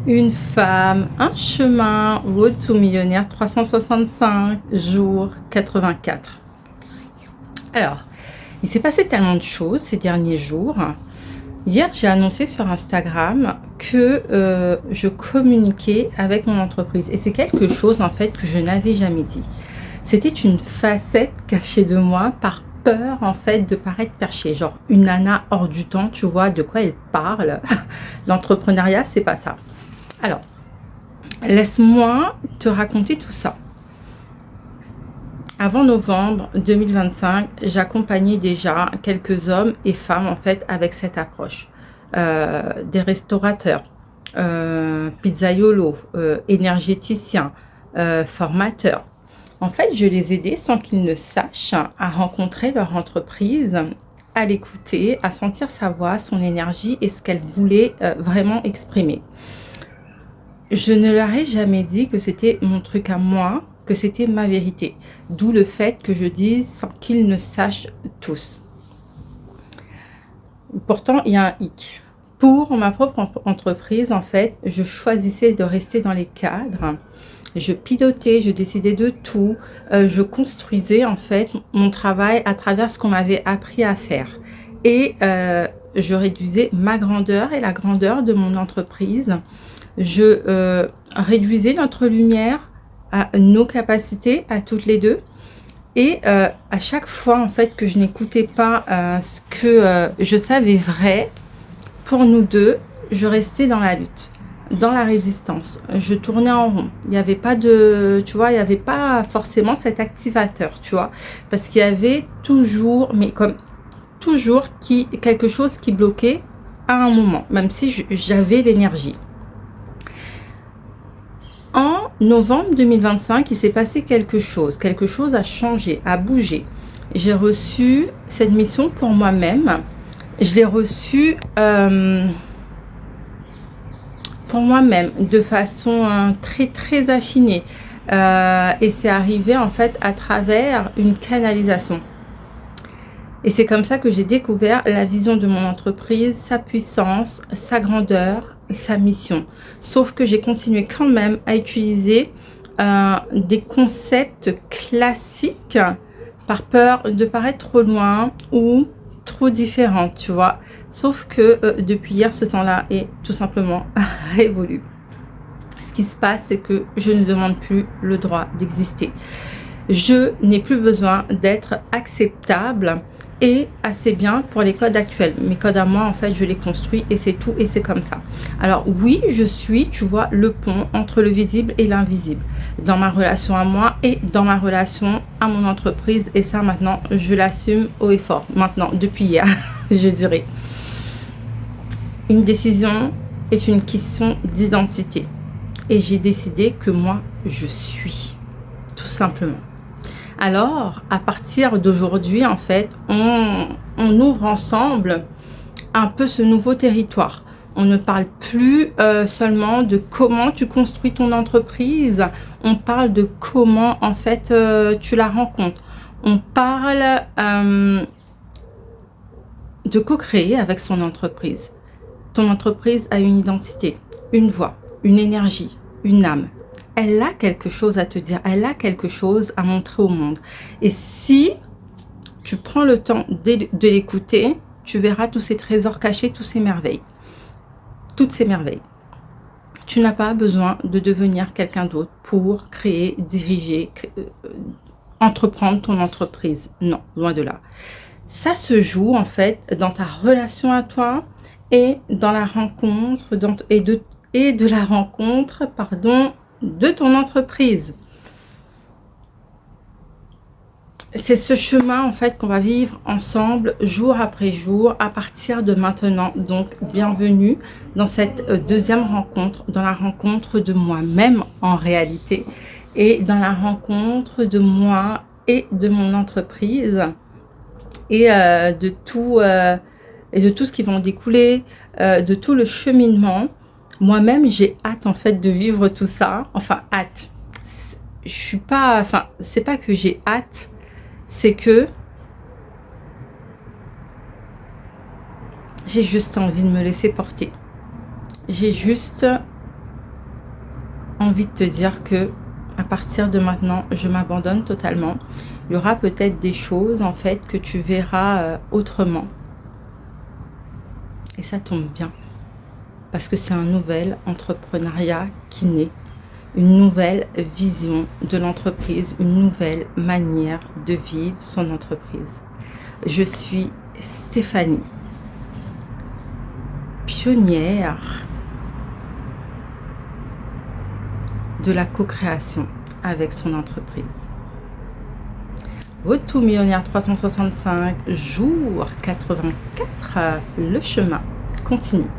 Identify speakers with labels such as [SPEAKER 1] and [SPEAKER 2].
[SPEAKER 1] Une femme, un chemin, Road to Millionnaire 365 jours 84. Alors, il s'est passé tellement de choses ces derniers jours. Hier, j'ai annoncé sur Instagram que je communiquais avec mon entreprise. Et c'est quelque chose en fait que je n'avais jamais dit. C'était une facette cachée de moi par peur en fait de paraître perchée. Genre une nana hors du temps, tu vois de quoi elle parle. L'entrepreneuriat, c'est pas ça. Alors, laisse-moi te raconter tout ça. Avant novembre 2025, j'accompagnais déjà quelques hommes et femmes en fait avec cette approche. Des restaurateurs, pizzaiolos, énergéticiens, formateurs. En fait, je les aidais sans qu'ils ne sachent à rencontrer leur entreprise, à l'écouter, à sentir sa voix, son énergie et ce qu'elle voulait vraiment exprimer. Je ne leur ai jamais dit que c'était mon truc à moi, que c'était ma vérité. D'où le fait que je dise sans qu'ils ne sachent tous. Pourtant, il y a un hic. Pour ma propre entreprise, en fait, je choisissais de rester dans les cadres. Je pilotais, je décidais de tout. Je construisais, en fait, mon travail à travers ce qu'on m'avait appris à faire. Et je réduisais ma grandeur et la grandeur de mon entreprise. Je réduisais notre lumière à nos capacités, à toutes les deux. Et à chaque fois, en fait, que je n'écoutais pas ce que je savais vrai, pour nous deux, je restais dans la lutte, dans la résistance. Je tournais en rond. Il n'y avait pas de, tu vois, il n'y avait pas forcément cet activateur, tu vois. Parce qu'il y avait toujours, mais comme toujours, quelque chose qui bloquait à un moment, même si j'avais l'énergie. En novembre 2025, il s'est passé quelque chose a changé, a bougé. J'ai reçu cette mission pour moi-même. Je l'ai reçue pour moi-même de façon très très affinée. Et c'est arrivé en fait à travers une canalisation. Et c'est comme ça que j'ai découvert la vision de mon entreprise, sa puissance, sa grandeur, sa mission. Sauf que j'ai continué quand même à utiliser des concepts classiques par peur de paraître trop loin ou trop différent, tu vois. Sauf que depuis hier, ce temps-là est tout simplement révolu. Ce qui se passe, c'est que je ne demande plus le droit d'exister. Je n'ai plus besoin d'être acceptable et assez bien pour les codes actuels. Mes codes à moi, en fait, je les construis et c'est tout et c'est comme ça. Alors oui, je suis, tu vois, le pont entre le visible et l'invisible dans ma relation à moi et dans ma relation à mon entreprise. Et ça, maintenant, je l'assume haut et fort. Maintenant, depuis hier, je dirais. Une décision est une question d'identité. Et j'ai décidé que moi, je suis. Tout simplement. Alors, à partir d'aujourd'hui, en fait, on ouvre ensemble un peu ce nouveau territoire. On ne parle plus seulement de comment tu construis ton entreprise. On parle de comment, en fait, tu la rencontres. On parle de co-créer avec son entreprise. Ton entreprise a une identité, une voix, une énergie, une âme. Elle a quelque chose à te dire, elle a quelque chose à montrer au monde. Et si tu prends le temps de l'écouter, tu verras tous ces trésors cachés, toutes ces merveilles. Tu n'as pas besoin de devenir quelqu'un d'autre pour créer, diriger, entreprendre ton entreprise. Non, loin de là. Ça se joue en fait dans ta relation à toi et dans la rencontre de la rencontre, de ton entreprise. C'est ce chemin en fait qu'on va vivre ensemble jour après jour à partir de maintenant. Donc bienvenue dans cette deuxième rencontre, dans la rencontre de moi-même en réalité et dans la rencontre de moi et de mon entreprise et de tout ce qui va en découler, de tout le cheminement. Moi-même, j'ai hâte en fait de vivre tout ça. Enfin, hâte. C'est pas que j'ai hâte, c'est que j'ai juste envie de me laisser porter. J'ai juste envie de te dire que à partir de maintenant, je m'abandonne totalement. Il y aura peut-être des choses en fait que tu verras autrement. Et ça tombe bien. Parce que c'est un nouvel entrepreneuriat qui naît. Une nouvelle vision de l'entreprise, une nouvelle manière de vivre son entreprise. Je suis Stéphanie, pionnière de la co-création avec son entreprise. Road to Millionnaire 365, jour 84, le chemin continue.